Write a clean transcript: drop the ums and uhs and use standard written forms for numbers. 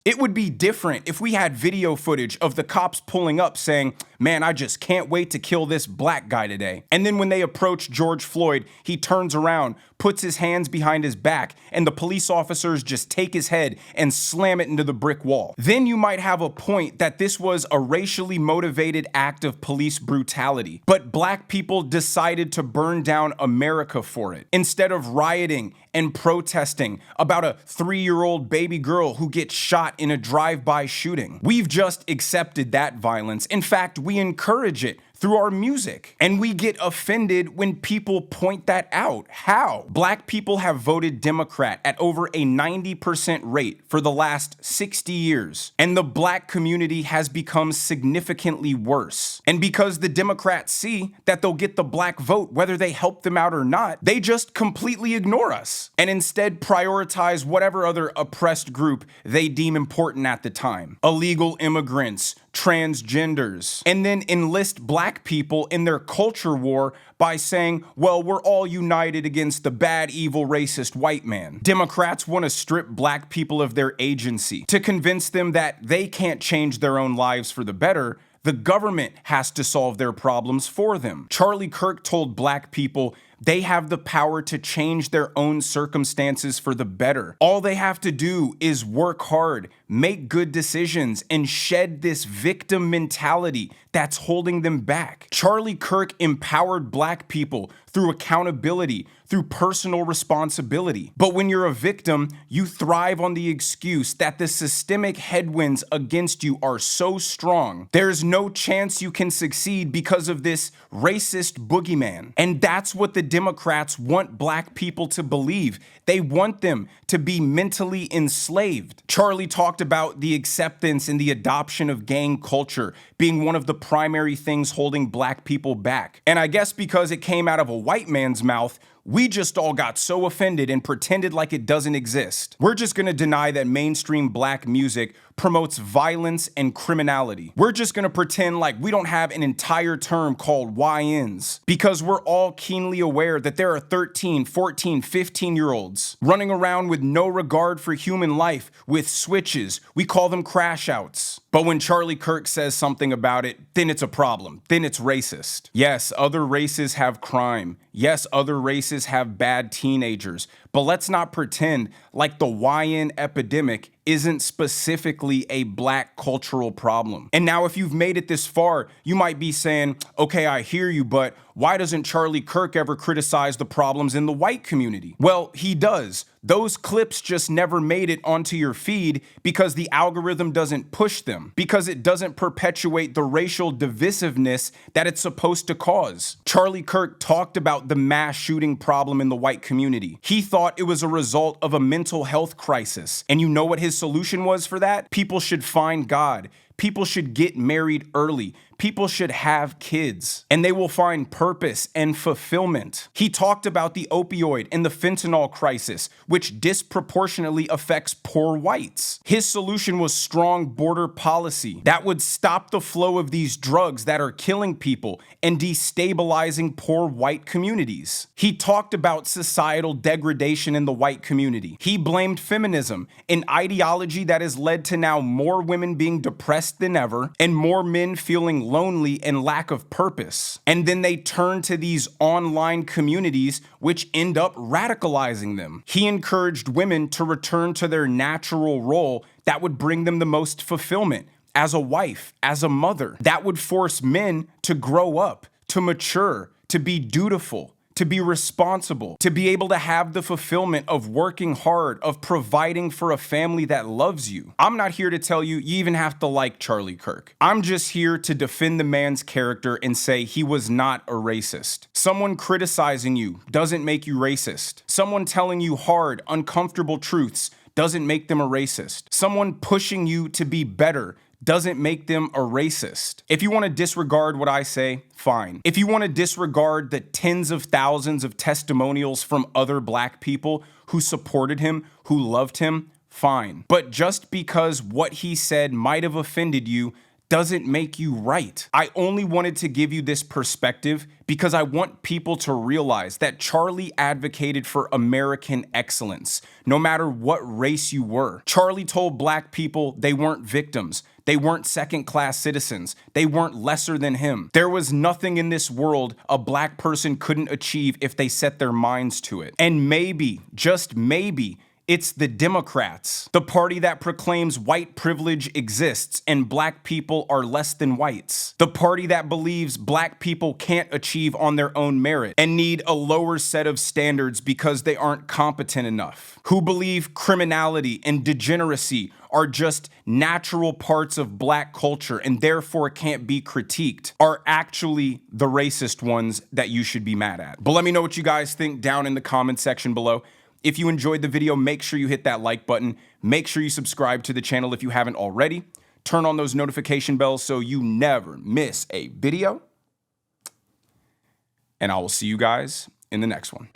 It would be different if we had video footage of the cops pulling up saying, "Man, I just can't wait to kill this black guy today." And then when they approach George Floyd, he turns around, puts his hands behind his back, and the police officers just take his head and slam it into the brick wall. Then you might have a point that this was a racially motivated act of police brutality. But black people decided to burn down America for it, instead of rioting and protesting about a 3-year-old baby girl who gets shot in a drive-by shooting. We've just accepted that violence. In fact, we encourage it through our music. And we get offended when people point that out. How? Black people have voted Democrat at over a 90% rate for the last 60 years. And the black community has become significantly worse. And because the Democrats see that they'll get the black vote whether they help them out or not, they just completely ignore us and instead prioritize whatever other oppressed group they deem important at the time. Illegal immigrants, transgenders, and then enlist black people in their culture war by saying, well, we're all united against the bad, evil, racist white man. Democrats want to strip black people of their agency to convince them that they can't change their own lives for the better. The government has to solve their problems for them. Charlie Kirk told black people they have the power to change their own circumstances for the better. All they have to do is work hard, make good decisions, and shed this victim mentality that's holding them back. Charlie Kirk empowered black people through accountability, through personal responsibility. But when you're a victim, you thrive on the excuse that the systemic headwinds against you are so strong, there's no chance you can succeed because of this racist boogeyman. And that's what the Democrats want black people to believe. They want them to be mentally enslaved. Charlie talked about the acceptance and the adoption of gang culture being one of the primary things holding black people back. And I guess because it came out of a white man's mouth, we just all got so offended and pretended like it doesn't exist. We're just gonna deny that mainstream black music promotes violence and criminality. We're just gonna pretend like we don't have an entire term called YNs because we're all keenly aware that there are 13, 14, 15-year-olds running around with no regard for human life with switches. We call them crash outs. But when Charlie Kirk says something about it, then it's a problem. Then it's racist. Yes, other races have crime. Yes, other races have bad teenagers. But let's not pretend like the YN epidemic isn't specifically a black cultural problem. And now if you've made it this far, you might be saying, okay, I hear you, but why doesn't Charlie Kirk ever criticize the problems in the white community? Well, he does. Those clips just never made it onto your feed because the algorithm doesn't push them, because it doesn't perpetuate the racial divisiveness that it's supposed to cause. Charlie Kirk talked about the mass shooting problem in the white community. He thought it was a result of a mental health crisis. And you know what his solution was for that? People should find God. People should get married early. People should have kids, and they will find purpose and fulfillment. He talked about the opioid and the fentanyl crisis, which disproportionately affects poor whites. His solution was strong border policy that would stop the flow of these drugs that are killing people and destabilizing poor white communities. He talked about societal degradation in the white community. He blamed feminism, an ideology that has led to now more women being depressed than ever and more men feeling lonely and lack of purpose. And then they turn to these online communities which end up radicalizing them. He encouraged women to return to their natural role that would bring them the most fulfillment as a wife, as a mother. That would force men to grow up, to mature, to be dutiful, to be responsible, to be able to have the fulfillment of working hard, of providing for a family that loves you. I'm not here to tell you you even have to like Charlie Kirk. I'm just here to defend the man's character and say he was not a racist. Someone criticizing you doesn't make you racist. Someone telling you hard, uncomfortable truths doesn't make them a racist. Someone pushing you to be better doesn't make them a racist. If you want to disregard what I say, fine. If you want to disregard the tens of thousands of testimonials from other black people who supported him, who loved him, fine. But just because what he said might have offended you doesn't make you right. I only wanted to give you this perspective because I want people to realize that Charlie advocated for American excellence, no matter what race you were. Charlie told black people they weren't victims. They weren't second-class citizens. They weren't lesser than him. There was nothing in this world a black person couldn't achieve if they set their minds to it. And maybe, just maybe, it's the Democrats, the party that proclaims white privilege exists and black people are less than whites. The party that believes black people can't achieve on their own merit and need a lower set of standards because they aren't competent enough. Who believe criminality and degeneracy are just natural parts of black culture and therefore can't be critiqued, are actually the racist ones that you should be mad at. But let me know what you guys think down in the comment section below. If you enjoyed the video, make sure you hit that like button. Make sure you subscribe to the channel if you haven't already. Turn on those notification bells so you never miss a video. And I will see you guys in the next one.